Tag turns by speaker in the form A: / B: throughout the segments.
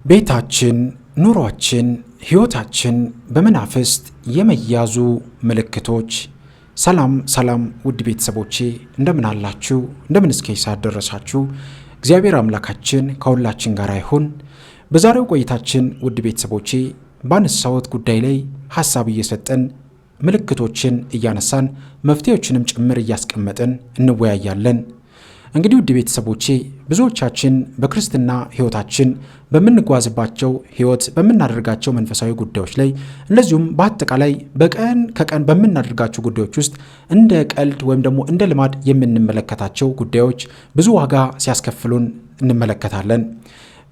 A: ቤታችን ኑሯችን ህይወታችን በመናፍስት የመያዙ ምልክቶች። ሰላም ውድ ቤተሰቦቼ እንደምን አላችሁ? እንደምን እስከ ሰዓት ደረሳችሁ? እግዚአብሔር አምላካችን ከሁላችን ጋር ይሁን። በዛሬው ቆይታችን ውድ ቤተሰቦቼ ባነሳሁት ጉዳይ ላይ ሐሳብ እየሰጠን ምልክቶችን እያነሳን መፍትሄዎችንም ጭምር እያስቀመጥን እንወያያለን። እንግዲህ ውድ ቤተሰቦቼ ብዙዎቻችን በክርስትና ህይወታችን በምንጓዝባቸው ህይወት በምናደርጋቸው መንፈሳዊ ጉዳዮች ላይ እንደዚሁም በአጠቃላይ በቀን ከቀን በምናደርጋቸው ጉዳዮች ውስጥ እንደ ቀልድ ወይም ደግሞ እንደ ልማድ የምንመለከታቸው ጉዳዮች ብዙ ዋጋ ሲያስከፍሉን እንመለከታለን።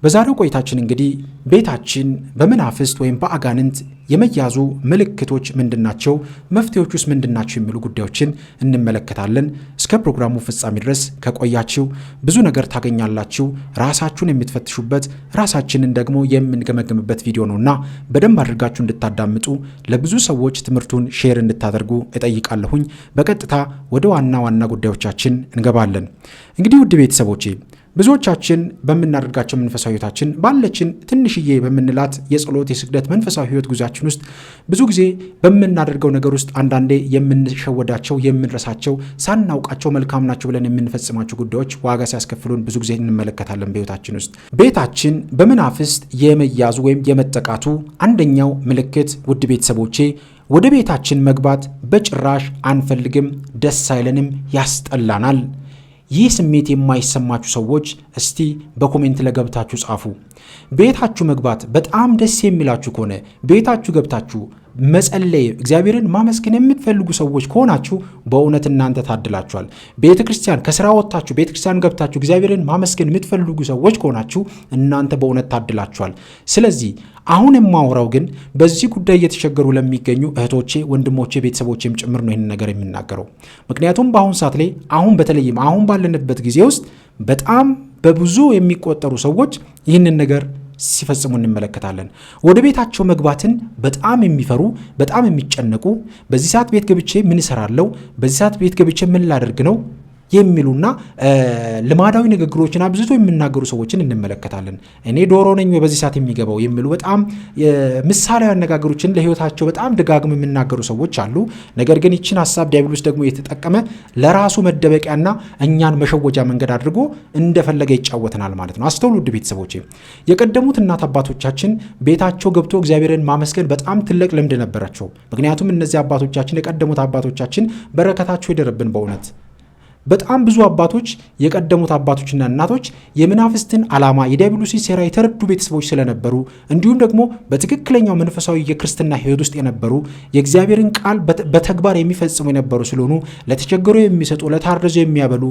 A: በዛሬው ቆይታችን እንግዲህ ቤታችን በመናፍስት ወይም በአጋንንት የመያዙ ምልክቶች ምንድናቸው፣ መፍትሄዎች ውስጥ ምንድናቸው የሚሉ ጉዳዮችን እንመለከታለን። እስከ ፕሮግራሙ ፍጻሜ ድረስ ከቆያችሁ ብዙ ነገር ታገኛላችሁ። ራሳችሁን የምትፈትሹበት ራሳችንን ደግሞ የምንገመገምበት ቪዲዮ ነውና በደንብ አድርጋችሁ እንድታዳምጡ ለብዙ ሰዎች ትምህርቱን ሼር እንድታደርጉ እጠይቃለሁኝ። በቀጥታ ወደ ዋና ጉዳዮቻችን እንገባለን። እንግዲህ ውድ ቤተሰቦቼ ብዙዎቻችን በምናደርጋቸው መንፈሳዊ ህይወታችን ባለችን ትንሽዬ በምንላት የጸሎት የስግደት መንፈሳዊ ህይወት ጉዟችን ውስጥ ብዙ ጊዜ በምናደርገው ነገር ውስጥ አንዳንዴ የምንሸወዳቸው የምንረሳቸው ሳናውቃቸው መልካም ናቸው ብለን የምንፈጽማቸው ጉዳዮች ዋጋ ሲያስከፍሉን ብዙ ጊዜ እንመለከታለን። በህይወታችን ውስጥ ቤታችን በመናፍስት የመያዙ ወይም የመጠቃቱ አንደኛው ምልክት ውድ ቤተሰቦቼ ወደ ቤታችን መግባት በጭራሽ አንፈልግም፣ ደስ አይለንም፣ ያስጠላናል። ይህ ስሜት የማይሰማችሁ ሰዎች እስቲ በኮሜንት ለገብታችሁ ጻፉ። ቤታችሁ መግባት በጣም ደስ የሚላችሁ ከሆነ ቤታችሁ ገብታችሁ መጸለይ እግዚአብሔርን ማመስገን የምትፈልጉ ሰዎች ከሆናችሁ በእውነት እናንተ ታድላችኋል። ቤተክርስቲያን ከስራ ወጣችሁ ቤተክርስቲያን ገብታችሁ እግዚአብሔርን ማመስገን የምትፈልጉ ሰዎች ከሆናችሁ እናንተ በእውነት ታድላችኋል። ስለዚህ አሁን የማወራው ግን በዚህ ጉዳይ እየተቸገሩ ለሚገኙ እህቶቼ፣ ወንድሞቼ፣ ቤተሰቦቼም ጭምር ነው ይህን ነገር የሚናገረው። ምክንያቱም በአሁን ሰዓት ላይ በተለይም አሁን ባለንበት ጊዜ ውስጥ በጣም በብዙ የሚቆጠሩ ሰዎች ይህንን ነገር ሲፈጽሙ እንመለከታለን። ወደ ቤታቸው መግባትን በጣም የሚፈሩ በጣም የሚጨነቁ በዚህ ሰዓት ቤት ገብቼ ምን እሰራለሁ፣ በዚህ ሰዓት ቤት ገብቼ ምን ላደርግ ነው የሚሉና ልማዳዊ ንግግሮችን አብዝቶ የሚናገሩ ሰዎችን እንመለከታለን። እኔ ዶሮ ነኝ በዚህ ሰዓት የሚገባው የሚሉ በጣም ምሳሌያዊ አነጋገሮችን ለህይወታቸው በጣም ደጋግመው የሚናገሩ ሰዎች አሉ። ነገር ግን ይችን ሐሳብ ዲያብሎስ ደግሞ የተጠቀመ ለራሱ መደበቂያና እኛን መሸወጃ መንገድ አድርጎ እንደፈለገ ይጫወተናል ማለት ነው። አስተውሉ ውድ ቤተሰቦቼ፣ የቀደሙት እናት አባቶቻችን ቤታቸው ገብቶ እግዚአብሔርን ማመስገን በጣም ትልቅ ልምድ ነበራቸው። ምክንያቱም እነዚህ አባቶቻችን የቀደሙት አባቶቻችን በረከታቸው ይደርብን። በእውነት በጣም ብዙ አባቶች የቀደሙት አባቶችና እናቶች የመናፍስትን ዓላማ የዲያብሎስን ሴራ የተረዱ ቤተሰቦች ስለነበሩ እንዲሁም ደግሞ በትክክለኛው መንፈሳዊ የክርስትና ህይወት ውስጥ የነበሩ የእግዚአብሔርን ቃል በተግባር የሚፈጽሙ የነበሩ ስለሆኑ ለተቸገሩ የሚሰጡ፣ ለታረዙ የሚያበሉ፣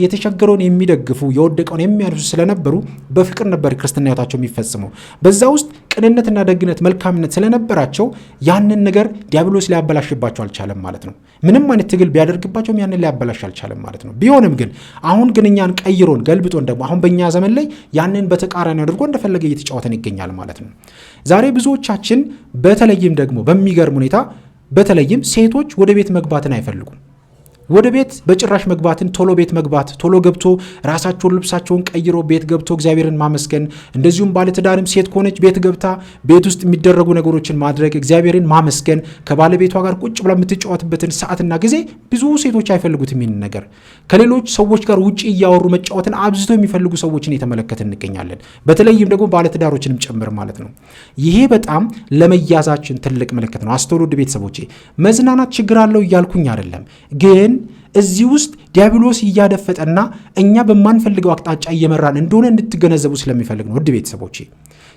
A: የተቸገረውን የሚደግፉ፣ የወደቀውን የሚያነሱ ስለነበሩ በፍቅር ነበር ክርስትና ህይወታቸው የሚፈጽሙ። በዛ ውስጥ ቅንነትና ደግነት መልካምነት ስለነበራቸው ያንን ነገር ዲያብሎስ ሊያበላሽባቸው አልቻለም ማለት ነው። ምንም አይነት ትግል ቢያደርግባቸውም ያንን ሊያበላሽ አልቻለም ማለት ነው። ቢሆንም ግን አሁን ግን እኛን ቀይሮን ገልብጦን ደግሞ አሁን በእኛ ዘመን ላይ ያንን በተቃራኒ አድርጎ እንደፈለገ እየተጫወተን ይገኛል ማለት ነው። ዛሬ ብዙዎቻችን በተለይም ደግሞ በሚገርም ሁኔታ በተለይም ሴቶች ወደ ቤት መግባትን አይፈልጉም። ወደ ቤት በጭራሽ መግባትን ቤት መግባት ቶሎ ገብቶ ራሳቸውን ልብሳቸውን ቀይሮ ቤት ገብቶ እግዚአብሔርን ማመስገን፣ እንደዚሁም ባለትዳርም ሴት ከሆነች ቤት ገብታ ቤት ውስጥ የሚደረጉ ነገሮችን ማድረግ፣ እግዚአብሔርን ማመስገን፣ ከባለቤቷ ጋር ቁጭ ብላ የምትጫወትበትን ሰዓትና ጊዜ ብዙ ሴቶች አይፈልጉትም። ይህን ነገር ከሌሎች ሰዎች ጋር ውጭ እያወሩ መጫወትን አብዝተው የሚፈልጉ ሰዎችን የተመለከትን እንገኛለን። በተለይም ደግሞ ባለትዳሮችንም ጭምር ማለት ነው። ይሄ በጣም ለመያዛችን ትልቅ ምልክት ነው። አስተውሉ ውድ ቤተሰቦቼ፣ መዝናናት ችግር አለው እያልኩኝ አይደለም፣ ግን እዚህ ውስጥ ዲያብሎስ እያደፈጠና እኛ በማንፈልገው አቅጣጫ እየመራን እንደሆነ እንድትገነዘቡ ስለሚፈልግ ነው ውድ ቤተሰቦቼ።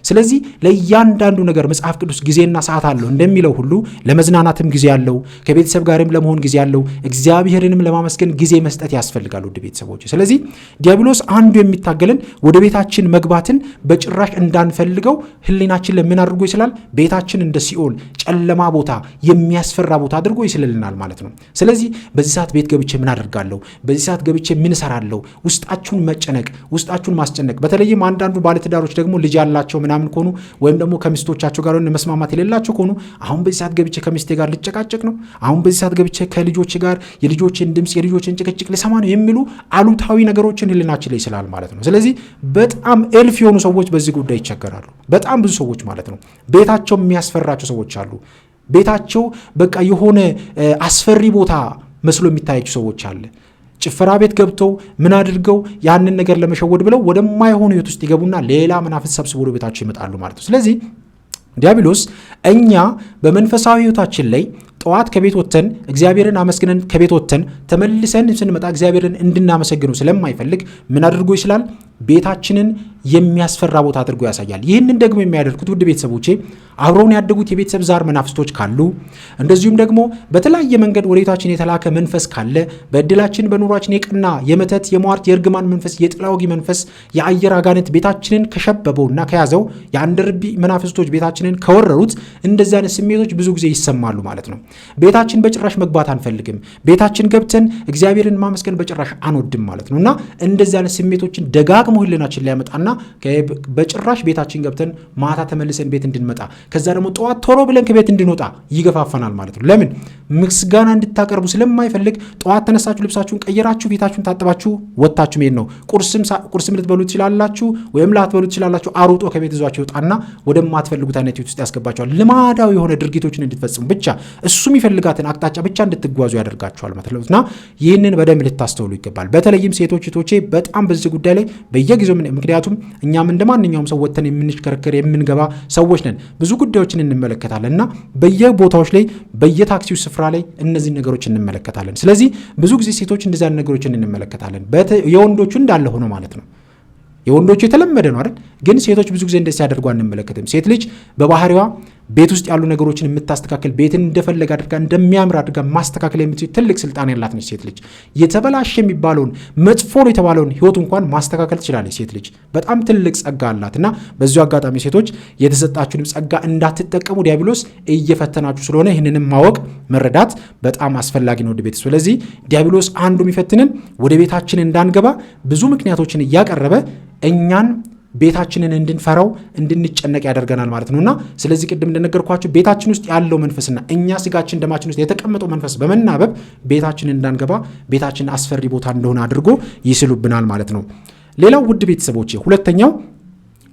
A: ስለዚህ ለእያንዳንዱ ነገር መጽሐፍ ቅዱስ ጊዜና ሰዓት አለው እንደሚለው ሁሉ ለመዝናናትም ጊዜ አለው፣ ከቤተሰብ ጋርም ለመሆን ጊዜ አለው፣ እግዚአብሔርንም ለማመስገን ጊዜ መስጠት ያስፈልጋል ውድ ቤተሰቦች። ስለዚህ ዲያብሎስ አንዱ የሚታገልን ወደ ቤታችን መግባትን በጭራሽ እንዳንፈልገው ህሊናችን ለምን አድርጎ ይስላል? ቤታችን እንደ ሲኦል ጨለማ ቦታ፣ የሚያስፈራ ቦታ አድርጎ ይስልልናል ማለት ነው። ስለዚህ በዚህ ሰዓት ቤት ገብቼ ምን አደርጋለሁ፣ በዚህ ሰዓት ገብቼ ምን እሰራለሁ፣ ውስጣችሁን መጨነቅ፣ ውስጣችሁን ማስጨነቅ። በተለይም አንዳንዱ ባለትዳሮች ደግሞ ልጅ ያላቸው የሌላቸው ምናምን ከሆኑ ወይም ደግሞ ከሚስቶቻቸው ጋር መስማማት የሌላቸው ከሆኑ አሁን በዚህ ሰዓት ገብቼ ከሚስቴ ጋር ልጨቃጨቅ ነው፣ አሁን በዚህ ሰዓት ገብቼ ከልጆች ጋር የልጆችን ድምፅ የልጆችን ጭቅጭቅ ልሰማ ነው የሚሉ አሉታዊ ነገሮችን ህሊናችን ላይ ይስላል ማለት ነው። ስለዚህ በጣም እልፍ የሆኑ ሰዎች በዚህ ጉዳይ ይቸገራሉ። በጣም ብዙ ሰዎች ማለት ነው። ቤታቸው የሚያስፈራቸው ሰዎች አሉ። ቤታቸው በቃ የሆነ አስፈሪ ቦታ መስሎ የሚታያቸው ሰዎች አለ። ጭፈራ ቤት ገብተው ምን አድርገው ያንን ነገር ለመሸወድ ብለው ወደማይሆኑ ህይወት ውስጥ ይገቡና ሌላ መናፍስት ሰብስቦ ወደ ቤታቸው ይመጣሉ ማለት ነው። ስለዚህ ዲያብሎስ እኛ በመንፈሳዊ ህይወታችን ላይ ጠዋት ከቤት ወጥተን እግዚአብሔርን አመስግነን ከቤት ወጥተን ተመልሰን ስንመጣ እግዚአብሔርን እንድናመሰግነው ስለማይፈልግ ምን አድርጎ ይችላል? ቤታችንን የሚያስፈራ ቦታ አድርጎ ያሳያል። ይህንን ደግሞ የሚያደርጉት ውድ ቤተሰቦቼ አብረውን ያደጉት የቤተሰብ ዛር መናፍስቶች ካሉ፣ እንደዚሁም ደግሞ በተለያየ መንገድ ወደ ቤታችን የተላከ መንፈስ ካለ፣ በእድላችን በኑሯችን የቅና የመተት የሟርት የእርግማን መንፈስ የጥላ ወጊ መንፈስ የአየር አጋንንት ቤታችንን ከሸበበውና ከያዘው የአንድ ርቢ መናፍስቶች ቤታችንን ከወረሩት እንደዚህ አይነት ስሜቶች ብዙ ጊዜ ይሰማሉ ማለት ነው። ቤታችን በጭራሽ መግባት አንፈልግም። ቤታችን ገብተን እግዚአብሔርን ማመስገን በጭራሽ አንወድም ማለት ነው እና እንደዚህ አይነት ስሜቶችን ደጋግሞ ህሊናችን ሊያመጣና በጭራሽ ቤታችን ገብተን ማታ ተመልሰን ቤት እንድንመጣ ከዛ ደግሞ ጠዋት ቶሎ ብለን ከቤት እንድንወጣ ይገፋፈናል ማለት ነው። ለምን? ምስጋና እንድታቀርቡ ስለማይፈልግ ጠዋት ተነሳችሁ ልብሳችሁን ቀየራችሁ ፊታችሁን ታጥባችሁ ወጣችሁ መሄድ ነው። ቁርስም ልትበሉ ትችላላችሁ ወይም ላትበሉ ትችላላችሁ። አሩጦ ከቤት ይዟችሁ ይወጣና ወደማትፈልጉት አይነት ህይወት ውስጥ ያስገባችኋል። ልማዳዊ የሆነ ድርጊቶችን እንድትፈጽሙ ብቻ እሱም ይፈልጋትን አቅጣጫ ብቻ እንድትጓዙ ያደርጋችኋል ማለት ነውና ይህንን በደንብ ልታስተውሉ ይገባል። በተለይም ሴቶች እህቶቼ በጣም በዚህ ጉዳይ ላይ በየጊዜው ምክንያቱም እኛም እንደማንኛውም ሰው ወጥተን የምንሽከረከር የምንገባ ሰዎች ነን። ብዙ ጉዳዮችን እንመለከታለንና በየቦታዎች ላይ በየታክሲው ስፍራ ላይ እነዚህ ነገሮች እንመለከታለን። ስለዚህ ብዙ ጊዜ ሴቶች እንደዚህ አይነት ነገሮችን እንመለከታለን። የወንዶቹ እንዳለ ሆኖ ማለት ነው። የወንዶቹ የተለመደ ነው አይደል? ግን ሴቶች ብዙ ጊዜ እንደዚህ ያደርጉ አንመለከትም። ሴት ልጅ በባህሪዋ ቤት ውስጥ ያሉ ነገሮችን የምታስተካከል ቤትን እንደፈለገ አድርጋ እንደሚያምር አድርጋ ማስተካከል የምትችል ትልቅ ስልጣን ያላት ነች ሴት ልጅ። የተበላሸ የሚባለውን መጥፎ ነው የተባለውን ህይወት እንኳን ማስተካከል ትችላለች ሴት ልጅ። በጣም ትልቅ ጸጋ አላትና በዚሁ አጋጣሚ ሴቶች የተሰጣችሁንም ጸጋ እንዳትጠቀሙ ዲያብሎስ እየፈተናችሁ ስለሆነ ይህንንም ማወቅ መረዳት በጣም አስፈላጊ ነው ወደ ቤት። ስለዚህ ዲያብሎስ አንዱ የሚፈትንን ወደ ቤታችን እንዳንገባ ብዙ ምክንያቶችን እያቀረበ እኛን ቤታችንን እንድንፈራው እንድንጨነቅ ያደርገናል ማለት ነውና ስለዚህ ቅድም እንደነገርኳችሁ ቤታችን ውስጥ ያለው መንፈስና እኛ ስጋችን ደማችን ውስጥ የተቀመጠው መንፈስ በመናበብ ቤታችንን እንዳንገባ ቤታችን አስፈሪ ቦታ እንደሆነ አድርጎ ይስሉብናል ማለት ነው። ሌላው ውድ ቤተሰቦቼ ሁለተኛው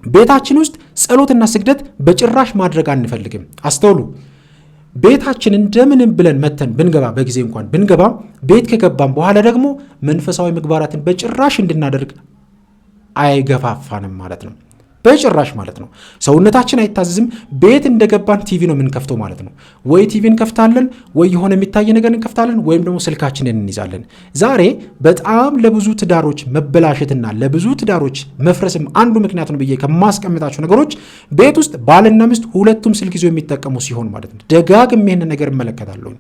A: ቤታችን ውስጥ ጸሎትና ስግደት በጭራሽ ማድረግ አንፈልግም። አስተውሉ። ቤታችን እንደምንም ብለን መተን ብንገባ በጊዜ እንኳን ብንገባ ቤት ከገባን በኋላ ደግሞ መንፈሳዊ ምግባራትን በጭራሽ እንድናደርግ አይገፋፋንም ማለት ነው። በጭራሽ ማለት ነው። ሰውነታችን አይታዘዝም። ቤት እንደገባን ቲቪ ነው የምንከፍተው ማለት ነው። ወይ ቲቪ እንከፍታለን ወይ የሆነ የሚታይ ነገር እንከፍታለን ወይም ደግሞ ስልካችንን እንይዛለን። ዛሬ በጣም ለብዙ ትዳሮች መበላሸትና ለብዙ ትዳሮች መፍረስም አንዱ ምክንያት ነው ብዬ ከማስቀምጣቸው ነገሮች ቤት ውስጥ ባልና ሚስት ሁለቱም ስልክ ይዘው የሚጠቀሙ ሲሆን ማለት ነው። ደጋግሜ ይሄን ነገር እመለከታለሁ።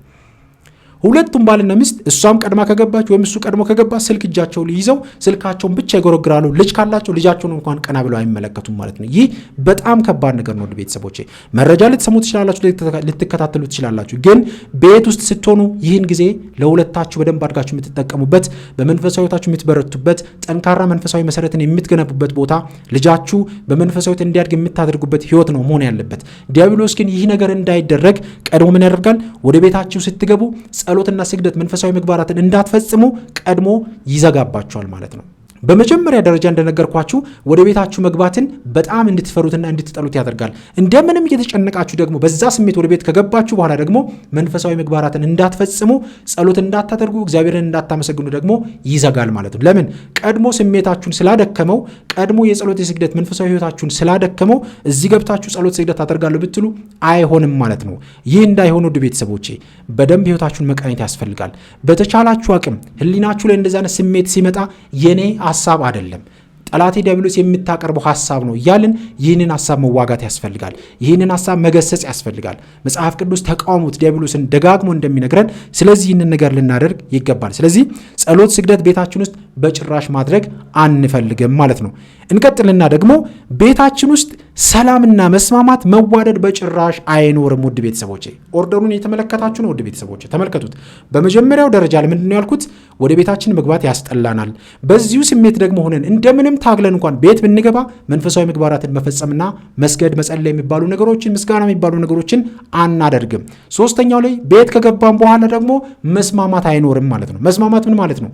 A: ሁለቱም ባልና ሚስት እሷም ቀድማ ከገባች ወይም እሱ ቀድሞ ከገባ ስልክ እጃቸው ይዘው ስልካቸውን ብቻ ይጎረግራሉ። ልጅ ካላቸው ልጃቸውን እንኳን ቀና ብለው አይመለከቱም ማለት ነው። ይህ በጣም ከባድ ነገር ነው ቤተሰቦቼ። መረጃ ልትሰሙ ትችላላችሁ፣ ልትከታተሉ ትችላላችሁ። ግን ቤት ውስጥ ስትሆኑ ይህን ጊዜ ለሁለታችሁ በደንብ አድርጋችሁ የምትጠቀሙበት፣ በመንፈሳዊ ሕይወታችሁ የምትበረቱበት፣ ጠንካራ መንፈሳዊ መሰረትን የምትገነቡበት ቦታ፣ ልጃችሁ በመንፈሳዊ ሕይወት እንዲያድግ የምታደርጉበት ህይወት ነው መሆን ያለበት። ዲያብሎስ ግን ይህ ነገር እንዳይደረግ ቀድሞ ምን ያደርጋል? ወደ ቤታችሁ ስትገቡ ጸሎትና ስግደት መንፈሳዊ ምግባራትን እንዳትፈጽሙ ቀድሞ ይዘጋባቸዋል ማለት ነው። በመጀመሪያ ደረጃ እንደነገርኳችሁ ወደ ቤታችሁ መግባትን በጣም እንድትፈሩትና እንድትጠሉት ያደርጋል። እንደምንም እየተጨነቃችሁ ደግሞ በዛ ስሜት ወደ ቤት ከገባችሁ በኋላ ደግሞ መንፈሳዊ ምግባራትን እንዳትፈጽሙ፣ ጸሎት እንዳታደርጉ፣ እግዚአብሔርን እንዳታመሰግኑ ደግሞ ይዘጋል ማለት ነው። ለምን? ቀድሞ ስሜታችሁን ስላደከመው፣ ቀድሞ የጸሎት የስግደት መንፈሳዊ ህይወታችሁን ስላደከመው እዚህ ገብታችሁ ጸሎት ስግደት አደርጋለሁ ብትሉ አይሆንም ማለት ነው። ይህ እንዳይሆን ውድ ቤተሰቦቼ በደንብ ህይወታችሁን መቃኘት ያስፈልጋል። በተቻላችሁ አቅም ህሊናችሁ ላይ እንደዛ አይነት ስሜት ሲመጣ የኔ ሐሳብ አይደለም ጠላቴ ዲያብሎስ የምታቀርበው ሐሳብ ነው እያልን ይህንን ሐሳብ መዋጋት ያስፈልጋል። ይህንን ሐሳብ መገሰጽ ያስፈልጋል። መጽሐፍ ቅዱስ ተቃውሞት ዲያብሎስን ደጋግሞ እንደሚነግረን ስለዚህ ይህንን ነገር ልናደርግ ይገባል። ስለዚህ ጸሎት፣ ስግደት ቤታችን ውስጥ በጭራሽ ማድረግ አንፈልግም ማለት ነው። እንቀጥልና ደግሞ ቤታችን ውስጥ ሰላምና መስማማት፣ መዋደድ በጭራሽ አይኖርም። ውድ ቤተሰቦቼ ኦርደሩን የተመለከታችሁ ነው። ውድ ቤተሰቦቼ ተመልከቱት። በመጀመሪያው ደረጃ ለምንድን ነው ያልኩት? ወደ ቤታችን መግባት ያስጠላናል። በዚሁ ስሜት ደግሞ ሆነን እንደምንም ታግለን እንኳን ቤት ብንገባ መንፈሳዊ ምግባራትን መፈጸምና መስገድ መጸለይ የሚባሉ ነገሮችን ምስጋና የሚባሉ ነገሮችን አናደርግም። ሶስተኛው ላይ ቤት ከገባን በኋላ ደግሞ መስማማት አይኖርም ማለት ነው። መስማማት ምን ማለት ነው?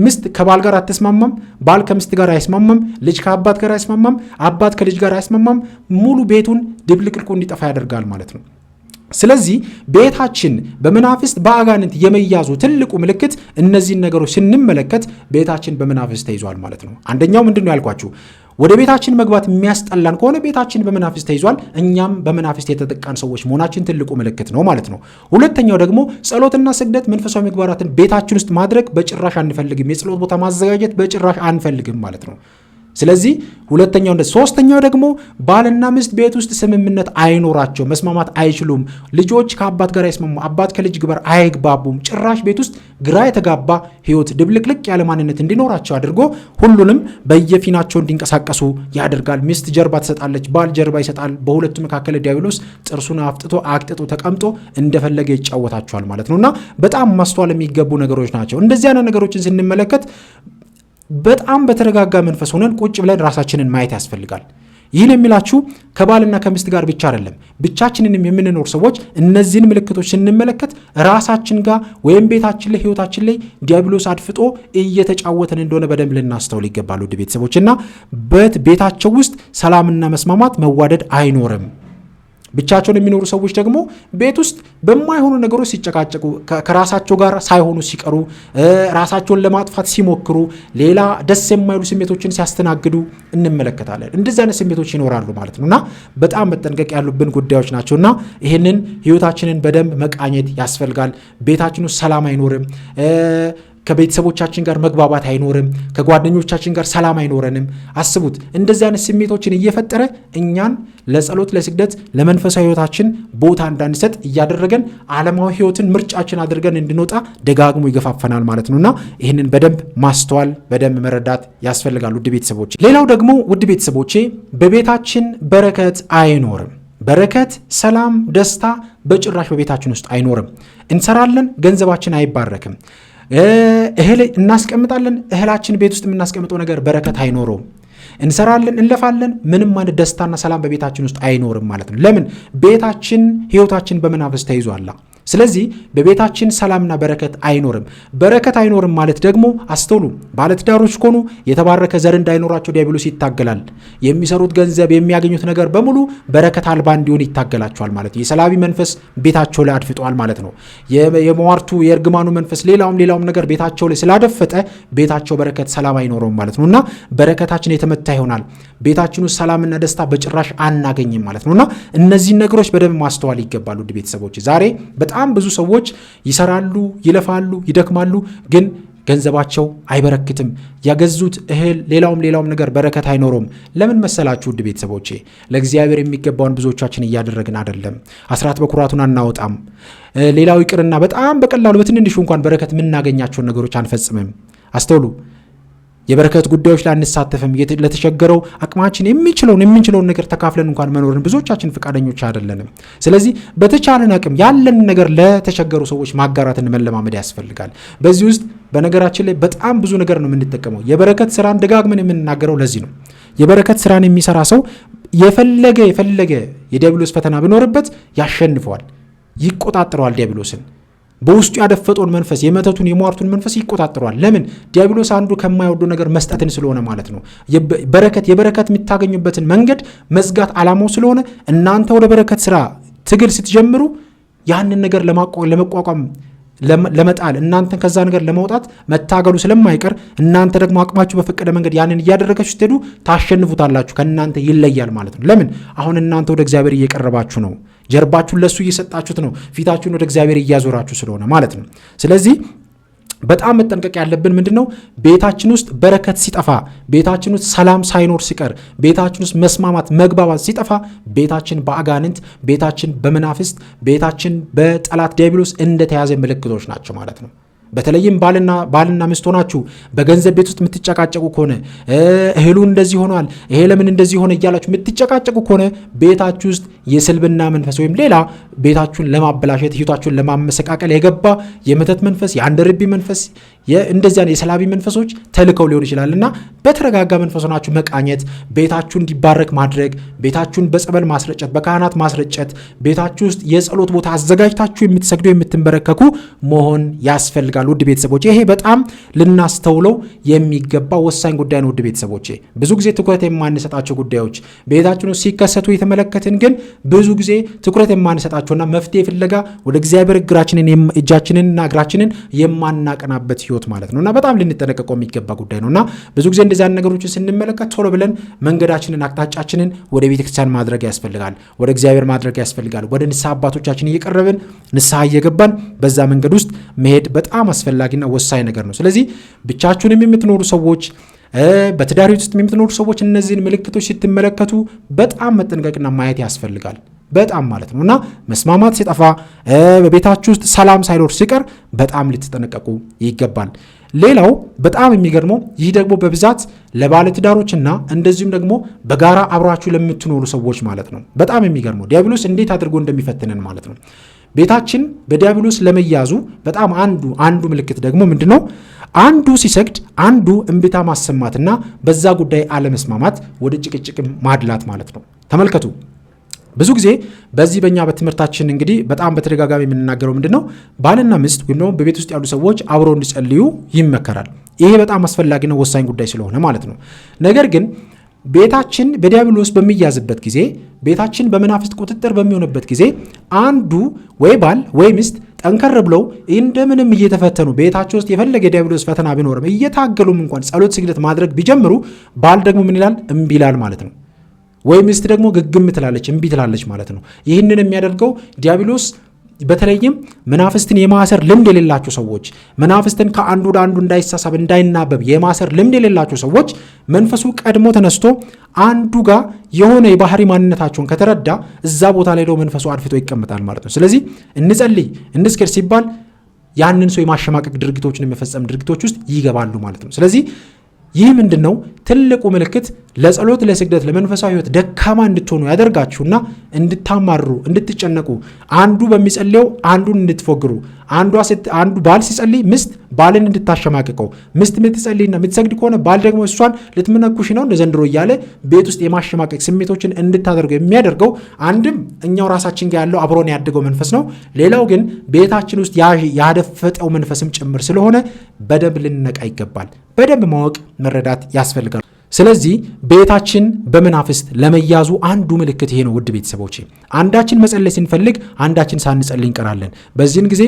A: ሚስት ከባል ጋር አትስማማም፣ ባል ከሚስት ጋር አይስማማም፣ ልጅ ከአባት ጋር አይስማማም፣ አባት ከልጅ ጋር አይስማማም። ሙሉ ቤቱን ድብልቅልቁ እንዲጠፋ ያደርጋል ማለት ነው። ስለዚህ ቤታችን በመናፍስት በአጋንንት የመያዙ ትልቁ ምልክት እነዚህን ነገሮች ስንመለከት ቤታችን በመናፍስት ተይዟል ማለት ነው። አንደኛው ምንድነው ያልኳችሁ? ወደ ቤታችን መግባት የሚያስጠላን ከሆነ ቤታችን በመናፍስት ተይዟል፣ እኛም በመናፍስት የተጠቃን ሰዎች መሆናችን ትልቁ ምልክት ነው ማለት ነው። ሁለተኛው ደግሞ ጸሎትና ስግደት፣ መንፈሳዊ ምግባራትን ቤታችን ውስጥ ማድረግ በጭራሽ አንፈልግም። የጸሎት ቦታ ማዘጋጀት በጭራሽ አንፈልግም ማለት ነው። ስለዚህ ሁለተኛው ሶስተኛው ደግሞ ባልና ሚስት ቤት ውስጥ ስምምነት አይኖራቸው፣ መስማማት አይችሉም። ልጆች ከአባት ጋር አይስማሙ፣ አባት ከልጅ ጋር አይግባቡም። ጭራሽ ቤት ውስጥ ግራ የተጋባ ህይወት፣ ድብልቅልቅ ያለ ማንነት እንዲኖራቸው አድርጎ ሁሉንም በየፊናቸው እንዲንቀሳቀሱ ያደርጋል። ሚስት ጀርባ ትሰጣለች፣ ባል ጀርባ ይሰጣል። በሁለቱ መካከል ዲያብሎስ ጥርሱን አቅጥጦ ተቀምጦ እንደፈለገ ይጫወታቸዋል ማለት ነውና በጣም ማስተዋል የሚገቡ ነገሮች ናቸው። እንደዚህ አይነት ነገሮችን ስንመለከት በጣም በተረጋጋ መንፈስ ሆነን ቁጭ ብለን ራሳችንን ማየት ያስፈልጋል። ይህን የሚላችሁ ከባልና ከሚስት ጋር ብቻ አይደለም። ብቻችንንም የምንኖር ሰዎች እነዚህን ምልክቶች ስንመለከት ራሳችን ጋር ወይም ቤታችን ላይ ህይወታችን ላይ ዲያብሎስ አድፍጦ እየተጫወተን እንደሆነ በደንብ ልናስተውል ይገባል። ውድ ቤተሰቦችና ቤታቸው ውስጥ ሰላምና መስማማት መዋደድ አይኖርም። ብቻቸውን የሚኖሩ ሰዎች ደግሞ ቤት ውስጥ በማይሆኑ ነገሮች ሲጨቃጨቁ፣ ከራሳቸው ጋር ሳይሆኑ ሲቀሩ፣ ራሳቸውን ለማጥፋት ሲሞክሩ፣ ሌላ ደስ የማይሉ ስሜቶችን ሲያስተናግዱ እንመለከታለን። እንደዚህ አይነት ስሜቶች ይኖራሉ ማለት ነውና በጣም መጠንቀቅ ያሉብን ጉዳዮች ናቸውና ይህንን ህይወታችንን በደንብ መቃኘት ያስፈልጋል። ቤታችን ውስጥ ሰላም አይኖርም። ከቤተሰቦቻችን ጋር መግባባት አይኖርም። ከጓደኞቻችን ጋር ሰላም አይኖረንም። አስቡት፣ እንደዚህ አይነት ስሜቶችን እየፈጠረ እኛን ለጸሎት፣ ለስግደት፣ ለመንፈሳዊ ህይወታችን ቦታ እንዳንሰጥ እያደረገን ዓለማዊ ህይወትን ምርጫችን አድርገን እንድንወጣ ደጋግሞ ይገፋፈናል ማለት ነውና ይህንን በደንብ ማስተዋል፣ በደንብ መረዳት ያስፈልጋል ውድ ቤተሰቦቼ። ሌላው ደግሞ ውድ ቤተሰቦቼ በቤታችን በረከት አይኖርም። በረከት፣ ሰላም፣ ደስታ በጭራሽ በቤታችን ውስጥ አይኖርም። እንሰራለን፣ ገንዘባችን አይባረክም። እህል እናስቀምጣለን፣ እህላችን ቤት ውስጥ የምናስቀምጠው ነገር በረከት አይኖረውም። እንሰራለን፣ እንለፋለን፣ ምንም አይነት ደስታና ሰላም በቤታችን ውስጥ አይኖርም ማለት ነው። ለምን? ቤታችን ህይወታችን በመናፍስት ተይዟል። ስለዚህ በቤታችን ሰላምና በረከት አይኖርም። በረከት አይኖርም ማለት ደግሞ አስተውሉ፣ ባለትዳሮች ከሆኑ የተባረከ ዘር እንዳይኖራቸው ዲያብሎስ ይታገላል። የሚሰሩት ገንዘብ፣ የሚያገኙት ነገር በሙሉ በረከት አልባ እንዲሆን ይታገላቸዋል ማለት ነው። የሰላቢ መንፈስ ቤታቸው ላይ አድፍጧል ማለት ነው። የሟርቱ የእርግማኑ መንፈስ ሌላውም ነገር ቤታቸው ላይ ስላደፈጠ ቤታቸው በረከት ሰላም አይኖረውም ማለት ነውና በረከታችን የተመታ ይሆናል። ቤታችን ውስጥ ሰላምና ደስታ በጭራሽ አናገኝም ማለት ነውና እነዚህን ነገሮች በደንብ ማስተዋል ይገባሉ ውድ ቤተሰቦች። ዛሬ በጣም ብዙ ሰዎች ይሰራሉ፣ ይለፋሉ፣ ይደክማሉ፣ ግን ገንዘባቸው አይበረክትም። ያገዙት እህል ሌላውም ነገር በረከት አይኖረውም። ለምን መሰላችሁ ውድ ቤተሰቦቼ? ለእግዚአብሔር የሚገባውን ብዙዎቻችን እያደረግን አይደለም። አስራት በኩራቱን አናወጣም። ሌላው ይቅርና በጣም በቀላሉ በትንንሹ እንኳን በረከት የምናገኛቸውን ነገሮች አንፈጽምም። አስተውሉ። የበረከት ጉዳዮች ላይ አንሳተፍም። ለተቸገረው አቅማችን የምንችለውን ነገር ተካፍለን እንኳን መኖርን ብዙዎቻችን ፈቃደኞች አይደለንም። ስለዚህ በተቻለን አቅም ያለን ነገር ለተቸገሩ ሰዎች ማጋራትን መለማመድ ያስፈልጋል። በዚህ ውስጥ በነገራችን ላይ በጣም ብዙ ነገር ነው የምንጠቀመው። የበረከት ስራን ደጋግመን የምንናገረው ለዚህ ነው። የበረከት ስራን የሚሰራ ሰው የፈለገ የዲያብሎስ ፈተና ቢኖርበት ያሸንፈዋል፣ ይቆጣጠረዋል። ዲያብሎስን በውስጡ ያደፈጠውን መንፈስ፣ የመተቱን የሟርቱን መንፈስ ይቆጣጠረዋል። ለምን? ዲያብሎስ አንዱ ከማይወደው ነገር መስጠትን ስለሆነ ማለት ነው። የበረከት የምታገኙበትን መንገድ መዝጋት ዓላማው ስለሆነ እናንተ ወደ በረከት ስራ ትግል ስትጀምሩ ያንን ነገር ለመቋቋም ለመጣል እናንተን ከዛ ነገር ለማውጣት መታገሉ ስለማይቀር እናንተ ደግሞ አቅማችሁ በፈቀደ መንገድ ያንን እያደረጋችሁ ስትሄዱ ታሸንፉታላችሁ። ከእናንተ ይለያል ማለት ነው። ለምን? አሁን እናንተ ወደ እግዚአብሔር እየቀረባችሁ ነው። ጀርባችሁን ለሱ እየሰጣችሁት ነው። ፊታችሁን ወደ እግዚአብሔር እያዞራችሁ ስለሆነ ማለት ነው። ስለዚህ በጣም መጠንቀቅ ያለብን ምንድነው? ቤታችን ውስጥ በረከት ሲጠፋ፣ ቤታችን ውስጥ ሰላም ሳይኖር ሲቀር፣ ቤታችን ውስጥ መስማማት መግባባት ሲጠፋ ቤታችን በአጋንንት፣ ቤታችን በመናፍስት፣ ቤታችን በጠላት ዲያብሎስ እንደተያዘ ምልክቶች ናቸው ማለት ነው። በተለይም ባልና ሚስት ሆናችሁ በገንዘብ ቤት ውስጥ የምትጨቃጨቁ ከሆነ እህሉ እንደዚህ ሆኗል፣ ይሄ ለምን እንደዚህ ሆነ እያላችሁ የምትጨቃጨቁ ከሆነ ቤታችሁ ውስጥ የስልብና መንፈስ ወይም ሌላ ቤታችሁን ለማበላሸት ህይወታችሁን ለማመሰቃቀል የገባ የመተት መንፈስ፣ የአንደርቢ መንፈስ፣ እንደዚያ የሰላቢ መንፈሶች ተልከው ሊሆን ይችላልና በተረጋጋ መንፈስ ሆናችሁ መቃኘት፣ ቤታችሁ እንዲባረክ ማድረግ፣ ቤታችሁን በጸበል ማስረጨት፣ በካህናት ማስረጨት፣ ቤታችሁ ውስጥ የጸሎት ቦታ አዘጋጅታችሁ የምትሰግዱ የምትንበረከኩ መሆን ያስፈልጋል። ውድ ቤተሰቦቼ ይሄ በጣም ልናስተውለው የሚገባ ወሳኝ ጉዳይ ነው። ውድ ቤተሰቦቼ ብዙ ጊዜ ትኩረት የማንሰጣቸው ጉዳዮች ቤታችን ውስጥ ሲከሰቱ የተመለከትን ግን ብዙ ጊዜ ትኩረት የማንሰጣቸውና መፍትሄ ፍለጋ ወደ እግዚአብሔር እጃችንንና እግራችንን የማናቀናበት ህይወት ማለት ነውና በጣም ልንጠነቀቀው የሚገባ ጉዳይ ነውና ብዙ ጊዜ እንደዚህ አይነት ነገሮችን ስንመለከት ቶሎ ብለን መንገዳችንን አቅጣጫችንን ወደ ቤተክርስቲያን ማድረግ ያስፈልጋል፣ ወደ እግዚአብሔር ማድረግ ያስፈልጋል። ወደ ንስሐ አባቶቻችን እየቀረብን ንስሐ እየገባን በዛ መንገድ ውስጥ መሄድ በጣም አስፈላጊና ወሳኝ ነገር ነው። ስለዚህ ብቻችሁንም የምትኖሩ ሰዎች፣ በትዳር ውስጥ የምትኖሩ ሰዎች እነዚህን ምልክቶች ስትመለከቱ በጣም መጠንቀቅና ማየት ያስፈልጋል። በጣም ማለት ነውና መስማማት ሲጠፋ በቤታችሁ ውስጥ ሰላም ሳይኖር ሲቀር በጣም ልትጠነቀቁ ይገባል። ሌላው በጣም የሚገርመው ይህ ደግሞ በብዛት ለባለትዳሮችና እንደዚሁም ደግሞ በጋራ አብራችሁ ለምትኖሩ ሰዎች ማለት ነው። በጣም የሚገርመው ዲያብሎስ እንዴት አድርጎ እንደሚፈትነን ማለት ነው። ቤታችን በዲያብሎስ ለመያዙ በጣም አንዱ ምልክት ደግሞ ምንድነው? አንዱ ሲሰግድ አንዱ እንቢታ ማሰማትና በዛ ጉዳይ አለመስማማት፣ ወደ ጭቅጭቅ ማድላት ማለት ነው። ተመልከቱ። ብዙ ጊዜ በዚህ በእኛ በትምህርታችን እንግዲህ በጣም በተደጋጋሚ የምንናገረው ምንድነው? ባልና ሚስት ወይም ደግሞ በቤት ውስጥ ያሉ ሰዎች አብረው እንዲጸልዩ ይመከራል። ይሄ በጣም አስፈላጊ ነው፣ ወሳኝ ጉዳይ ስለሆነ ማለት ነው። ነገር ግን ቤታችን በዲያብሎስ በሚያዝበት ጊዜ፣ ቤታችን በመናፍስት ቁጥጥር በሚሆንበት ጊዜ አንዱ ወይ ባል ወይ ሚስት ጠንከር ብለው እንደምንም እየተፈተኑ ቤታቸው ውስጥ የፈለገ የዲያብሎስ ፈተና ቢኖርም እየታገሉም እንኳን ጸሎት፣ ስግደት ማድረግ ቢጀምሩ ባል ደግሞ ምን ይላል? እምቢ ይላል ማለት ነው። ወይ ሚስት ደግሞ ግግም ትላለች፣ እምቢ ትላለች ማለት ነው። ይህንን የሚያደርገው ዲያብሎስ በተለይም መናፍስትን የማሰር ልምድ የሌላቸው ሰዎች፣ መናፍስትን ከአንዱ ወደ አንዱ እንዳይሳሳብ እንዳይናበብ የማሰር ልምድ የሌላቸው ሰዎች መንፈሱ ቀድሞ ተነስቶ አንዱ ጋር የሆነ የባህሪ ማንነታቸውን ከተረዳ እዛ ቦታ ላይ ሄዶ መንፈሱ አድፍቶ ይቀመጣል ማለት ነው። ስለዚህ እንጸልይ፣ እንስገድ ሲባል ያንን ሰው የማሸማቀቅ ድርጊቶችን የመፈጸም ድርጊቶች ውስጥ ይገባሉ ማለት ነው። ስለዚህ ይህ ምንድነው? ትልቁ ምልክት ለጸሎት፣ ለስግደት፣ ለመንፈሳዊ ህይወት ደካማ እንድትሆኑ ያደርጋችሁና እንድታማሩ፣ እንድትጨነቁ፣ አንዱ በሚጸልየው አንዱን እንድትፎግሩ፣ አንዱ ባል ሲጸልይ ሚስት ባልን እንድታሸማቅቀው፣ ሚስት የምትጸልይና የምትሰግድ ከሆነ ባል ደግሞ እሷን ልትመነኩሽ ነው እንደ ዘንድሮ እያለ ቤት ውስጥ የማሸማቀቅ ስሜቶችን እንድታደርገው የሚያደርገው አንድም እኛው ራሳችን ጋር ያለው አብሮን ያደገው መንፈስ ነው። ሌላው ግን ቤታችን ውስጥ ያደፈጠው መንፈስም ጭምር ስለሆነ በደንብ ልንነቃ ይገባል። በደንብ ማወቅ መረዳት ያስፈልጋል። ስለዚህ ቤታችን በመናፍስት ለመያዙ አንዱ ምልክት ይሄ ነው። ውድ ቤተሰቦቼ አንዳችን መጸለይ ስንፈልግ አንዳችን ሳንጸልይ እንቀራለን። በዚህን ጊዜ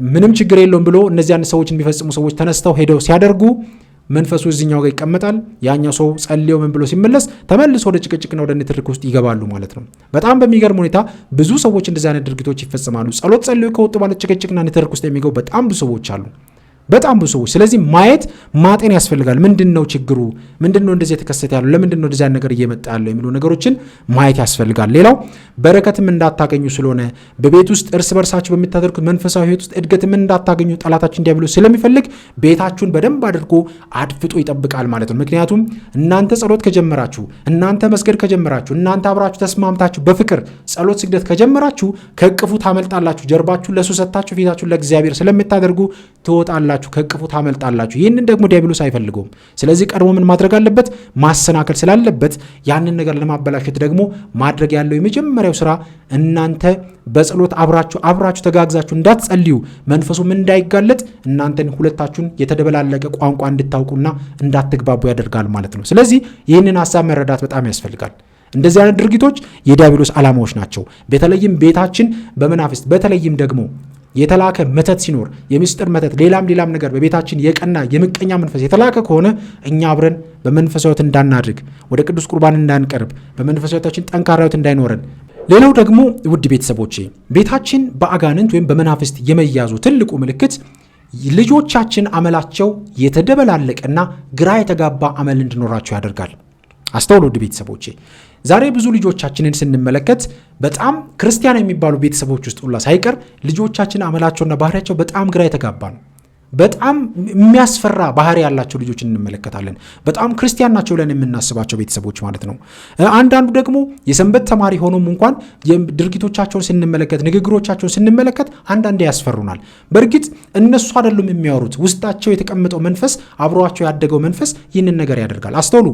A: ምንም ችግር የለውም ብሎ እነዚያን ሰዎችን የሚፈጽሙ ሰዎች ተነስተው ሄደው ሲያደርጉ መንፈሱ እዚህኛው ጋር ይቀመጣል። ያኛው ሰው ጸልዮ ምን ብሎ ሲመለስ ተመልሶ ወደ ጭቅጭቅና ወደ ንትርክ ውስጥ ይገባሉ ማለት ነው። በጣም በሚገርም ሁኔታ ብዙ ሰዎች እንደዚህ አይነት ድርጊቶች ይፈጽማሉ። ጸሎት ጸልዮ ከወጡ ባለ ጭቅጭቅና ንትርክ ውስጥ የሚገቡ በጣም ብዙ ሰዎች አሉ። በጣም ብዙ ሰዎች። ስለዚህ ማየት ማጤን ያስፈልጋል። ምንድነው ችግሩ? ምንድነው እንደዚህ የተከሰተ ያለው? ለምንድነው እንደዚህ አይነት ነገር እየመጣ ያለው የሚሉ ነገሮችን ማየት ያስፈልጋል። ሌላው በረከትም እንዳታገኙ ስለሆነ በቤት ውስጥ እርስ በርሳችሁ በሚታደርጉት መንፈሳዊ ሕይወት ውስጥ እድገትም እንዳታገኙ ጠላታችን ዲያብሎስ ስለሚፈልግ ቤታችሁን በደንብ አድርጎ አድፍጦ ይጠብቃል ማለት ነው። ምክንያቱም እናንተ ጸሎት ከጀመራችሁ፣ እናንተ መስገድ ከጀመራችሁ፣ እናንተ አብራችሁ ተስማምታችሁ በፍቅር ጸሎት፣ ስግደት ከጀመራችሁ ከእቅፉ ታመልጣላችሁ። ጀርባችሁን ለሱ ሰጥታችሁ ፊታችሁን ለእግዚአብሔር ስለምታደርጉ ትወጣላችሁ፣ ከእቅፉ ታመልጣላችሁ። ይህንን ደግሞ ዲያብሎስ አይፈልገውም። ስለዚህ ቀድሞ ምን ማድረግ አለበት? ማሰናከል ስላለበት ያንን ነገር ለማበላሸት ደግሞ ማድረግ ያለው የመጀመሪያው ስራ እናንተ በጸሎት አብራችሁ ተጋግዛችሁ እንዳትጸልዩ፣ መንፈሱም እንዳይጋለጥ እናንተን ሁለታችሁን የተደበላለቀ ቋንቋ እንድታውቁና እንዳትግባቡ ያደርጋል ማለት ነው። ስለዚህ ይህንን ሀሳብ መረዳት በጣም ያስፈልጋል። እንደዚህ አይነት ድርጊቶች የዲያብሎስ ዓላማዎች ናቸው። በተለይም ቤታችን በመናፍስት በተለይም ደግሞ የተላከ መተት ሲኖር የምስጢር መተት ሌላም ነገር በቤታችን የቀና የምቀኛ መንፈስ የተላከ ከሆነ እኛ አብረን በመንፈሳዊት እንዳናድግ፣ ወደ ቅዱስ ቁርባን እንዳንቀርብ፣ በመንፈሳዊታችን ጠንካራዊት እንዳይኖረን። ሌላው ደግሞ ውድ ቤተሰቦቼ ቤታችን በአጋንንት ወይም በመናፍስት የመያዙ ትልቁ ምልክት ልጆቻችን አመላቸው የተደበላለቀና ግራ የተጋባ አመል እንዲኖራቸው ያደርጋል። አስተውሉ ውድ ቤተሰቦቼ ዛሬ ብዙ ልጆቻችንን ስንመለከት በጣም ክርስቲያን የሚባሉ ቤተሰቦች ውስጥ ሁላ ሳይቀር ልጆቻችን አመላቸውና ባህሪያቸው በጣም ግራ የተጋባ ነው። በጣም የሚያስፈራ ባህሪ ያላቸው ልጆች እንመለከታለን። በጣም ክርስቲያን ናቸው ብለን የምናስባቸው ቤተሰቦች ማለት ነው። አንዳንዱ ደግሞ የሰንበት ተማሪ ሆኖም እንኳን ድርጊቶቻቸውን ስንመለከት፣ ንግግሮቻቸውን ስንመለከት አንዳንዴ ያስፈሩናል። በእርግጥ እነሱ አይደሉም የሚያወሩት፣ ውስጣቸው የተቀመጠው መንፈስ፣ አብሯቸው ያደገው መንፈስ ይህንን ነገር ያደርጋል። አስተውሉ።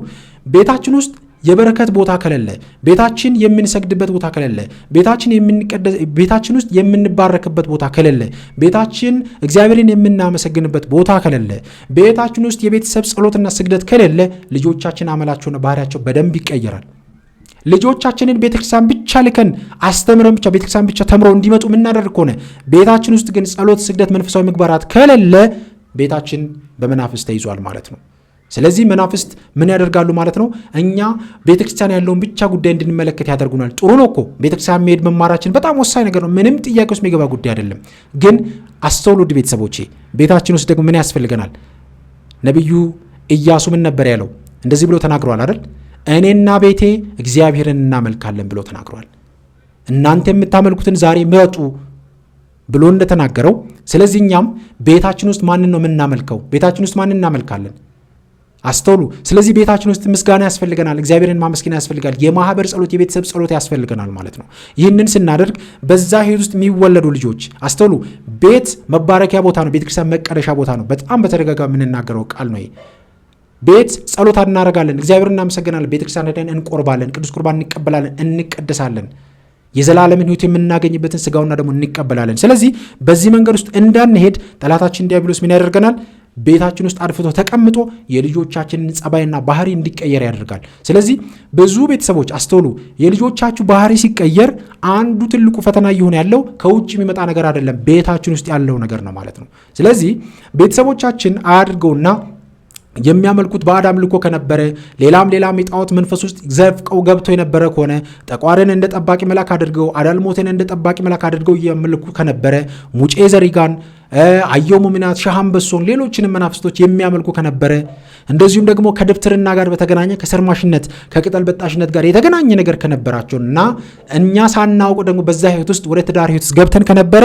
A: ቤታችን ውስጥ የበረከት ቦታ ከሌለ፣ ቤታችን የምንሰግድበት ቦታ ከሌለ፣ ቤታችን ውስጥ የምንባረክበት ቦታ ከሌለ፣ ቤታችን እግዚአብሔርን የምናመሰግንበት ቦታ ከሌለ፣ ቤታችን ውስጥ የቤተሰብ ጸሎትና ስግደት ከሌለ ልጆቻችን አመላቸውና ባህሪያቸው በደንብ ይቀየራል። ልጆቻችንን ቤተክርስቲያን ብቻ ልከን አስተምረን ብቻ ቤተክርስቲያን ብቻ ተምረው እንዲመጡ የምናደርግ ከሆነ ቤታችን ውስጥ ግን ጸሎት፣ ስግደት፣ መንፈሳዊ ምግባራት ከሌለ ቤታችን በመናፍስት ተይዟል ማለት ነው። ስለዚህ መናፍስት ምን ያደርጋሉ ማለት ነው? እኛ ቤተክርስቲያን ያለውን ብቻ ጉዳይ እንድንመለከት ያደርጉናል። ጥሩ ነው እኮ ቤተክርስቲያን መሄድ መማራችን በጣም ወሳኝ ነገር ነው። ምንም ጥያቄ ውስጥ የሚገባ ጉዳይ አይደለም። ግን አስተውሉ ውድ ቤተሰቦቼ፣ ቤታችን ውስጥ ደግሞ ምን ያስፈልገናል? ነቢዩ ኢያሱ ምን ነበር ያለው? እንደዚህ ብሎ ተናግሯል አይደል? እኔና ቤቴ እግዚአብሔርን እናመልካለን ብሎ ተናግሯል። እናንተ የምታመልኩትን ዛሬ ምረጡ ብሎ እንደተናገረው፣ ስለዚህ እኛም ቤታችን ውስጥ ማንን ነው የምናመልከው? ቤታችን ውስጥ ማንን እናመልካለን? አስተውሉ። ስለዚህ ቤታችን ውስጥ ምስጋና ያስፈልገናል፣ እግዚአብሔርን ማመስገን ያስፈልጋል፣ የማህበር ጸሎት፣ የቤተሰብ ጸሎት ያስፈልገናል ማለት ነው። ይህንን ስናደርግ በዛ ህይወት ውስጥ የሚወለዱ ልጆች አስተውሉ። ቤት መባረኪያ ቦታ ነው፣ ቤተክርስቲያን መቀደሻ ቦታ ነው። በጣም በተደጋጋሚ የምንናገረው ቃል ነው። ቤት ጸሎት እናደርጋለን፣ እግዚአብሔርን እናመሰግናለን፣ ቤተክርስቲያን ሄደን እንቆርባለን፣ ቅዱስ ቁርባን እንቀበላለን፣ እንቀደሳለን፣ የዘላለምን ህይወት የምናገኝበትን ስጋውና ደግሞ እንቀበላለን። ስለዚህ በዚህ መንገድ ውስጥ እንዳንሄድ ጠላታችን ዲያብሎስ ምን ያደርገናል? ቤታችን ውስጥ አድፍቶ ተቀምጦ የልጆቻችንን ጸባይና ባህሪ እንዲቀየር ያደርጋል። ስለዚህ ብዙ ቤተሰቦች አስተውሉ። የልጆቻችሁ ባህሪ ሲቀየር አንዱ ትልቁ ፈተና እየሆነ ያለው ከውጭ የሚመጣ ነገር አይደለም፣ ቤታችን ውስጥ ያለው ነገር ነው ማለት ነው። ስለዚህ ቤተሰቦቻችን አያድርገውና የሚያመልኩት ባዕድ አምልኮ ከነበረ ሌላም የጣዖት መንፈስ ውስጥ ዘፍቀው ገብቶ የነበረ ከሆነ ጠቋርን እንደ ጠባቂ መልአክ አድርገው አዳልሞትን እንደ ጠባቂ መልአክ አድርገው የሚያመልኩ ከነበረ ሙጬ ዘሪጋን፣ አየው ሙሚናት፣ ሻሃንበሶን ሌሎችንም መናፍስቶች የሚያመልኩ ከነበረ እንደዚሁም ደግሞ ከድብትርና ጋር በተገናኘ ከሰርማሽነት ከቅጠል በጣሽነት ጋር የተገናኘ ነገር ከነበራቸውና እኛ ሳናውቅ ደግሞ በዛ ህይወት ውስጥ ወደ ትዳር ህይወት ውስጥ ገብተን ከነበረ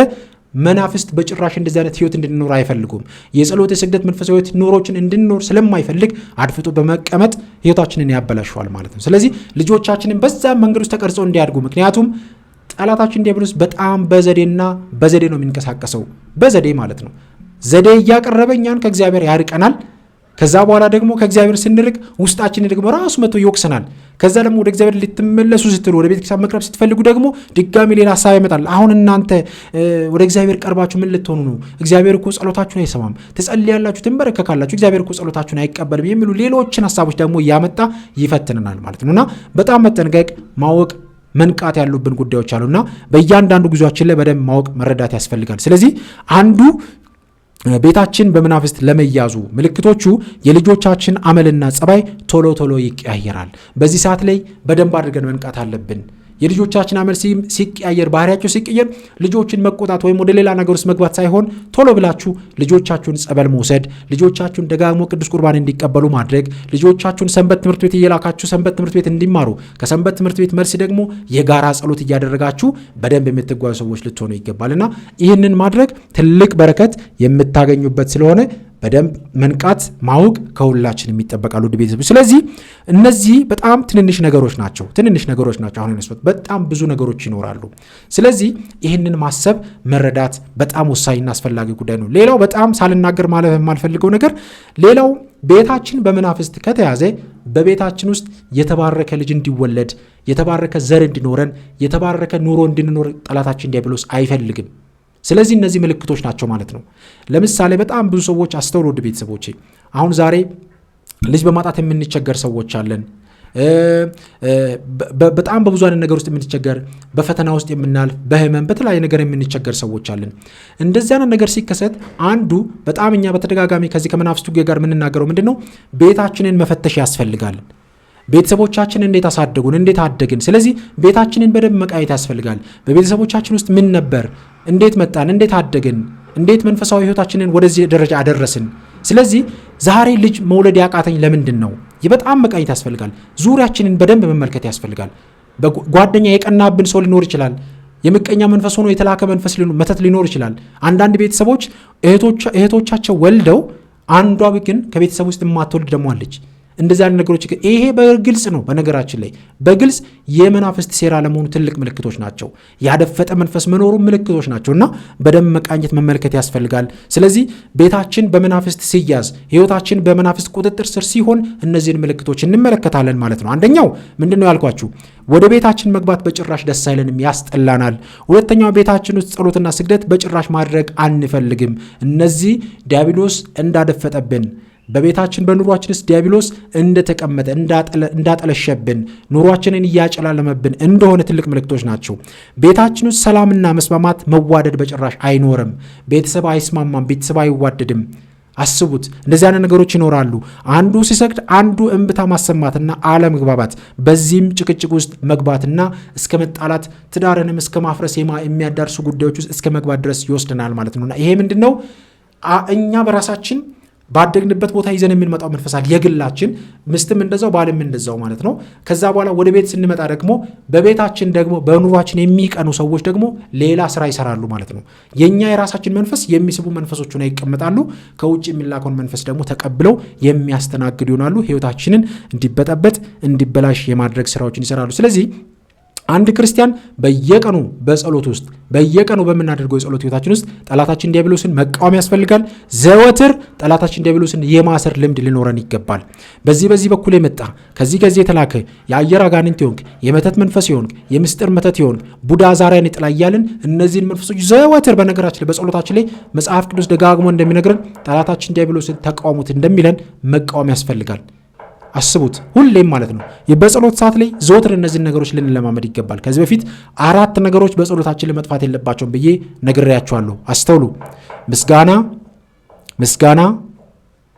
A: መናፍስት በጭራሽ እንደዚህ አይነት ህይወት እንድንኖር አይፈልጉም። የጸሎት የስግደት መንፈሳዊ ህይወት ኑሮችን እንድንኖር ስለማይፈልግ አድፍጦ በመቀመጥ ህይወታችንን ያበላሸዋል ማለት ነው። ስለዚህ ልጆቻችንን በዛ መንገድ ውስጥ ተቀርጸው እንዲያድጉ፣ ምክንያቱም ጠላታችን ዲያብሎስ በጣም በዘዴ ነው የሚንቀሳቀሰው። በዘዴ ማለት ነው። ዘዴ እያቀረበ እኛን ከእግዚአብሔር ያርቀናል። ከዛ በኋላ ደግሞ ከእግዚአብሔር ስንርቅ ውስጣችን ደግሞ ራሱ መጥቶ ይወቅሰናል። ከዛ ደግሞ ወደ እግዚአብሔር ልትመለሱ ስትሉ፣ ወደ ቤተክርስቲያን መቅረብ ስትፈልጉ ደግሞ ድጋሚ ሌላ ሀሳብ ይመጣል። አሁን እናንተ ወደ እግዚአብሔር ቀርባችሁ ምን ልትሆኑ ነው? እግዚአብሔር እኮ ጸሎታችሁን አይሰማም። ትጸልያላችሁ፣ ትንበረከካላችሁ፣ እግዚአብሔር እኮ ጸሎታችሁን አይቀበልም የሚሉ ሌሎችን ሀሳቦች ደግሞ እያመጣ ይፈትነናል ማለት ነውና በጣም መጠንቀቅ፣ ማወቅ፣ መንቃት ያሉብን ጉዳዮች አሉና በእያንዳንዱ ጉዟችን ላይ በደንብ ማወቅ፣ መረዳት ያስፈልጋል። ስለዚህ አንዱ ቤታችን በመናፍስት ለመያዙ ምልክቶቹ የልጆቻችን አመልና ጸባይ ቶሎ ይቀያየራል። በዚህ ሰዓት ላይ በደንብ አድርገን መንቃት አለብን። የልጆቻችን አመል ሲቀያየር፣ ባህሪያቸው ሲቀየር ልጆችን መቆጣት ወይም ወደ ሌላ ነገር ውስጥ መግባት ሳይሆን ቶሎ ብላችሁ ልጆቻችሁን ጸበል መውሰድ፣ ልጆቻችሁን ደጋግሞ ቅዱስ ቁርባን እንዲቀበሉ ማድረግ፣ ልጆቻችሁን ሰንበት ትምህርት ቤት እየላካችሁ ሰንበት ትምህርት ቤት እንዲማሩ፣ ከሰንበት ትምህርት ቤት መልስ ደግሞ የጋራ ጸሎት እያደረጋችሁ በደንብ የምትጓዙ ሰዎች ልትሆኑ ይገባልና ይህንን ማድረግ ትልቅ በረከት የምታገኙበት ስለሆነ በደንብ መንቃት፣ ማወቅ ከሁላችን የሚጠበቃሉ ውድ ቤተሰቦች። ስለዚህ እነዚህ በጣም ትንንሽ ነገሮች ናቸው። አሁን ያነሱት በጣም ብዙ ነገሮች ይኖራሉ። ስለዚህ ይህንን ማሰብ፣ መረዳት በጣም ወሳኝና አስፈላጊ ጉዳይ ነው። ሌላው በጣም ሳልናገር ማለት የማልፈልገው ነገር ሌላው ቤታችን በመናፍስት ከተያዘ በቤታችን ውስጥ የተባረከ ልጅ እንዲወለድ፣ የተባረከ ዘር እንዲኖረን፣ የተባረከ ኑሮ እንድንኖር ጠላታችን ዲያብሎስ አይፈልግም። ስለዚህ እነዚህ ምልክቶች ናቸው ማለት ነው። ለምሳሌ በጣም ብዙ ሰዎች አስተውሉ ውድ ቤተሰቦቼ፣ አሁን ዛሬ ልጅ በማጣት የምንቸገር ሰዎች አለን። በጣም በብዙ አይነት ነገር ውስጥ የምንቸገር፣ በፈተና ውስጥ የምናልፍ፣ በህመም በተለያየ ነገር የምንቸገር ሰዎች አለን። እንደዚህ አይነት ነገር ሲከሰት አንዱ በጣም እኛ በተደጋጋሚ ከዚህ ከመናፍስቱ ጋር የምንናገረው ምንድን ነው? ቤታችንን መፈተሽ ያስፈልጋል። ቤተሰቦቻችን እንዴት አሳደጉን? እንዴት አደግን? ስለዚህ ቤታችንን በደንብ መቃየት ያስፈልጋል። በቤተሰቦቻችን ውስጥ ምን ነበር? እንዴት መጣን? እንዴት አደግን? እንዴት መንፈሳዊ ህይወታችንን ወደዚህ ደረጃ አደረስን? ስለዚህ ዛሬ ልጅ መውለድ ያቃተኝ ለምንድን ነው? በጣም መቃየት ያስፈልጋል። ዙሪያችንን በደንብ መመልከት ያስፈልጋል። ጓደኛ የቀናብን ሰው ሊኖር ይችላል። የምቀኛ መንፈስ ሆኖ የተላከ መንፈስ መተት ሊኖር ይችላል። አንዳንድ ቤተሰቦች እህቶቻቸው ወልደው አንዷ ግን ከቤተሰብ ውስጥ የማትወልድ ደግሞ አለች። እንደዚህ አይነት ነገሮች ይሄ በግልጽ ነው። በነገራችን ላይ በግልጽ የመናፍስት ሴራ ለመሆኑ ትልቅ ምልክቶች ናቸው። ያደፈጠ መንፈስ መኖሩ ምልክቶች ናቸውና በደንብ መቃኘት መመልከት ያስፈልጋል። ስለዚህ ቤታችን በመናፍስት ሲያዝ፣ ህይወታችን በመናፍስት ቁጥጥር ስር ሲሆን እነዚህን ምልክቶች እንመለከታለን ማለት ነው። አንደኛው ምንድነው ያልኳችሁ? ወደ ቤታችን መግባት በጭራሽ ደስ አይለንም፣ ያስጠላናል። ሁለተኛው ቤታችን ውስጥ ጸሎትና ስግደት በጭራሽ ማድረግ አንፈልግም። እነዚህ ዲያብሎስ እንዳደፈጠብን በቤታችን በኑሯችን ውስጥ ዲያብሎስ እንደተቀመጠ እንዳጠለሸብን ኑሯችንን እያጨላለመብን እንደሆነ ትልቅ ምልክቶች ናቸው። ቤታችን ውስጥ ሰላምና መስማማት መዋደድ በጭራሽ አይኖርም። ቤተሰብ አይስማማም፣ ቤተሰብ አይዋደድም። አስቡት፣ እንደዚህ አይነት ነገሮች ይኖራሉ። አንዱ ሲሰግድ አንዱ እንብታ ማሰማትና አለመግባባት፣ በዚህም ጭቅጭቅ ውስጥ መግባትና እስከ መጣላት ትዳርንም እስከ ማፍረስ የሚያዳርሱ ጉዳዮች ውስጥ እስከ መግባት ድረስ ይወስደናል ማለት ነውና ይሄ ምንድነው? እኛ በራሳችን ባደግንበት ቦታ ይዘን የምንመጣው መንፈሳል የግላችን ምስትም እንደዛው ባልም እንደዛው ማለት ነው። ከዛ በኋላ ወደ ቤት ስንመጣ ደግሞ በቤታችን ደግሞ በኑሯችን የሚቀኑ ሰዎች ደግሞ ሌላ ስራ ይሰራሉ ማለት ነው። የኛ የራሳችን መንፈስ የሚስቡ መንፈሶች ሆነው ይቀመጣሉ። ከውጭ የሚላከውን መንፈስ ደግሞ ተቀብለው የሚያስተናግዱ ይሆናሉ። ህይወታችንን እንዲበጠበጥ እንዲበላሽ የማድረግ ስራዎችን ይሰራሉ። ስለዚህ አንድ ክርስቲያን በየቀኑ በጸሎት ውስጥ በየቀኑ በምናደርገው የጸሎት ህይወታችን ውስጥ ጠላታችን ዲያብሎስን መቃወም ያስፈልጋል። ዘወትር ጠላታችን ዲያብሎስን የማሰር ልምድ ሊኖረን ይገባል። በዚህ በኩል የመጣ ከዚህ የተላከ የአየር አጋንንት ይሆንክ፣ የመተት መንፈስ ይሆንክ፣ የምስጢር መተት ይሆንክ፣ ቡዳ ዛሪያን ይጥላ እያልን እነዚህን መንፈሶች ዘወትር በነገራችን ላይ በጸሎታችን ላይ መጽሐፍ ቅዱስ ደጋግሞ እንደሚነግረን ጠላታችን ዲያብሎስን ተቃውሙት እንደሚለን መቃወም ያስፈልጋል። አስቡት፣ ሁሌም ማለት ነው። በጸሎት ሰዓት ላይ ዘወትር እነዚህን ነገሮች ልንለማመድ ይገባል። ከዚህ በፊት 4 ነገሮች በጸሎታችን ለመጥፋት የለባቸውም ብዬ ነግሬያችኋለሁ። አስተውሉ። ምስጋና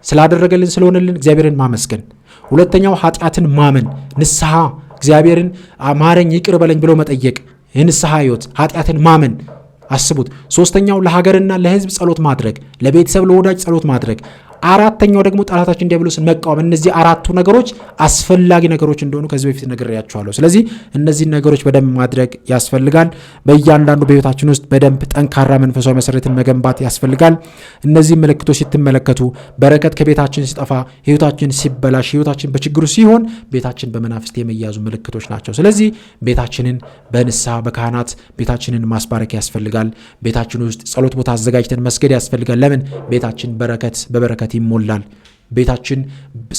A: ስላደረገልን ስለሆነልን እግዚአብሔርን ማመስገን። ሁለተኛው ኃጢአትን ማመን፣ ንስሐ፣ እግዚአብሔርን ማረኝ ይቅር በለኝ ብሎ መጠየቅ፣ የንስሐ ህይወት፣ ኃጢአትን ማመን። አስቡት። ሶስተኛው ለሀገርና ለህዝብ ጸሎት ማድረግ፣ ለቤተሰብ ለወዳጅ ጸሎት ማድረግ። አራተኛው ደግሞ ጠላታችን ዲያብሎስን መቃወም። እነዚህ 4ቱ ነገሮች አስፈላጊ ነገሮች እንደሆኑ ከዚህ በፊት ነግሬያችኋለሁ። ስለዚህ እነዚህ ነገሮች በደንብ ማድረግ ያስፈልጋል። በእያንዳንዱ በህይወታችን ውስጥ በደንብ ጠንካራ መንፈሳዊ መሰረትን መገንባት ያስፈልጋል። እነዚህ ምልክቶች ስትመለከቱ በረከት ከቤታችን ሲጠፋ፣ ህይወታችን ሲበላሽ፣ ህይወታችን በችግሩ ሲሆን ቤታችን በመናፍስት የመያዙ ምልክቶች ናቸው። ስለዚህ ቤታችንን በንስሐ በካህናት ቤታችንን ማስባረክ ያስፈልጋል። ቤታችን ውስጥ ጸሎት ቦታ አዘጋጅተን መስገድ ያስፈልጋል። ለምን? ቤታችን በበረከት ይሞላል። ቤታችን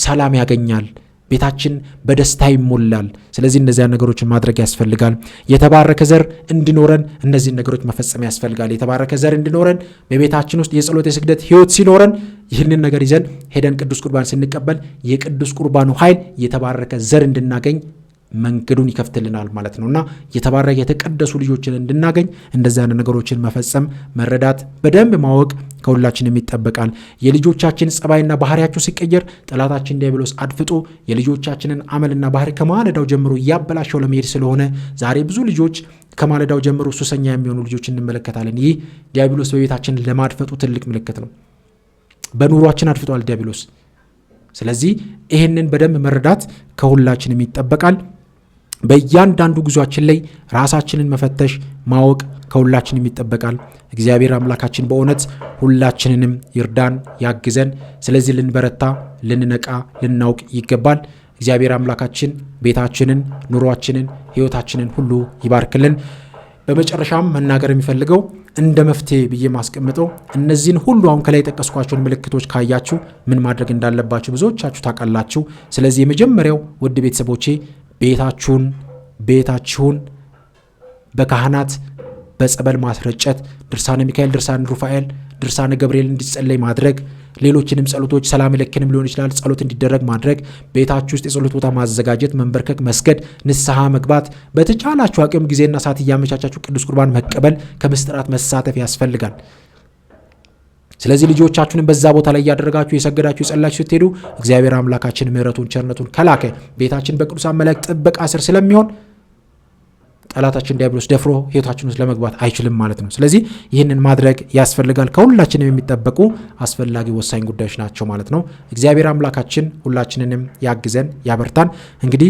A: ሰላም ያገኛል። ቤታችን በደስታ ይሞላል። ስለዚህ እነዚያ ነገሮችን ማድረግ ያስፈልጋል። የተባረከ ዘር እንዲኖረን እነዚህን ነገሮች መፈጸም ያስፈልጋል። የተባረከ ዘር እንዲኖረን በቤታችን ውስጥ የጸሎት የስግደት ህይወት ሲኖረን ይህንን ነገር ይዘን ሄደን ቅዱስ ቁርባን ስንቀበል የቅዱስ ቁርባኑ ኃይል የተባረከ ዘር እንድናገኝ መንገዱን ይከፍትልናል ማለት ነውና የተባረከ የተቀደሱ ልጆችን እንድናገኝ እንደዚህ አይነት ነገሮችን መፈጸም መረዳት በደንብ ማወቅ ከሁላችንም ይጠበቃል። የልጆቻችን ጸባይና ባህሪያቸው ሲቀየር ጠላታችን ዲያብሎስ አድፍጦ የልጆቻችንን አመልና ባህሪ ከማለዳው ጀምሮ እያበላሸው ለመሄድ ስለሆነ ዛሬ ብዙ ልጆች ከማለዳው ጀምሮ ሱሰኛ የሚሆኑ ልጆች እንመለከታለን። ይህ ዲያብሎስ በቤታችን ለማድፈጡ ትልቅ ምልክት ነው። በኑሯችን አድፍጧል ዲያብሎስ። ስለዚህ ይህንን በደንብ መረዳት ከሁላችንም ይጠበቃል። በእያንዳንዱ ጉዟችን ላይ ራሳችንን መፈተሽ ማወቅ ከሁላችንም ይጠበቃል። እግዚአብሔር አምላካችን በእውነት ሁላችንንም ይርዳን ያግዘን። ስለዚህ ልንበረታ፣ ልንነቃ፣ ልናውቅ ይገባል። እግዚአብሔር አምላካችን ቤታችንን፣ ኑሯችንን፣ ህይወታችንን ሁሉ ይባርክልን። በመጨረሻም መናገር የሚፈልገው እንደ መፍትሄ ብዬ ማስቀምጠው እነዚህን ሁሉ አሁን ከላይ የጠቀስኳቸውን ምልክቶች ካያችሁ ምን ማድረግ እንዳለባችሁ ብዙዎቻችሁ ታውቃላችሁ። ስለዚህ የመጀመሪያው ውድ ቤተሰቦቼ ቤታችሁን በካህናት በጸበል ማስረጨት፣ ድርሳነ ሚካኤል፣ ድርሳነ ሩፋኤል፣ ድርሳነ ገብርኤል እንዲጸለይ ማድረግ፣ ሌሎችንም ጸሎቶች ሰላም ለክንም ሊሆን ይችላል ጸሎት እንዲደረግ ማድረግ፣ ቤታችሁ ውስጥ የጸሎት ቦታ ማዘጋጀት፣ መንበርከክ፣ መስገድ፣ ንስሐ መግባት፣ በተቻላችሁ አቅም ጊዜና ሰዓት እያመቻቻችሁ ቅዱስ ቁርባን መቀበል፣ ከምስጢራት መሳተፍ ያስፈልጋል። ስለዚህ ልጆቻችሁንም በዛ ቦታ ላይ እያደረጋችሁ የሰገዳችሁ የጸላችሁ ስትሄዱ እግዚአብሔር አምላካችን ምሕረቱን ቸርነቱን ከላከ ቤታችን በቅዱሳን መላእክት ጥበቃ ስር ስለሚሆን ጠላታችን ዲያብሎስ ደፍሮ ህይወታችን ውስጥ ለመግባት አይችልም ማለት ነው። ስለዚህ ይህንን ማድረግ ያስፈልጋል። ከሁላችንም የሚጠበቁ አስፈላጊ ወሳኝ ጉዳዮች ናቸው ማለት ነው። እግዚአብሔር አምላካችን ሁላችንንም ያግዘን ያበርታን። እንግዲህ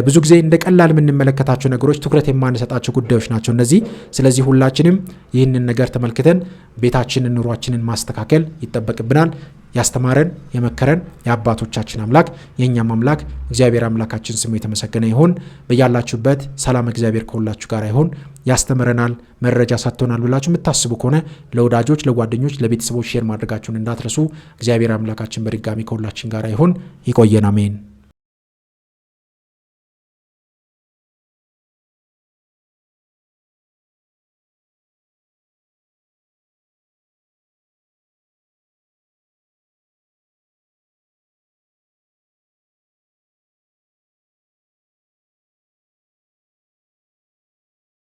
A: ብዙ ጊዜ እንደ ቀላል የምንመለከታቸው ነገሮች ትኩረት የማንሰጣቸው ጉዳዮች ናቸው እነዚህ። ስለዚህ ሁላችንም ይህንን ነገር ተመልክተን ቤታችንን ኑሯችንን ማስተካከል ይጠበቅብናል። ያስተማረን የመከረን የአባቶቻችን አምላክ የእኛም አምላክ እግዚአብሔር አምላካችን ስሙ የተመሰገነ ይሁን። በያላችሁበት ሰላም እግዚአብሔር ከሁላችሁ ጋር ይሁን። ያስተምረናል፣ መረጃ ሰጥቶናል ብላችሁ የምታስቡ ከሆነ ለወዳጆች፣ ለጓደኞች፣ ለቤተሰቦች ሼር ማድረጋችሁን እንዳትረሱ። እግዚአብሔር አምላካችን በድጋሚ ከሁላችን ጋር ይሁን። ይቆየን። አሜን።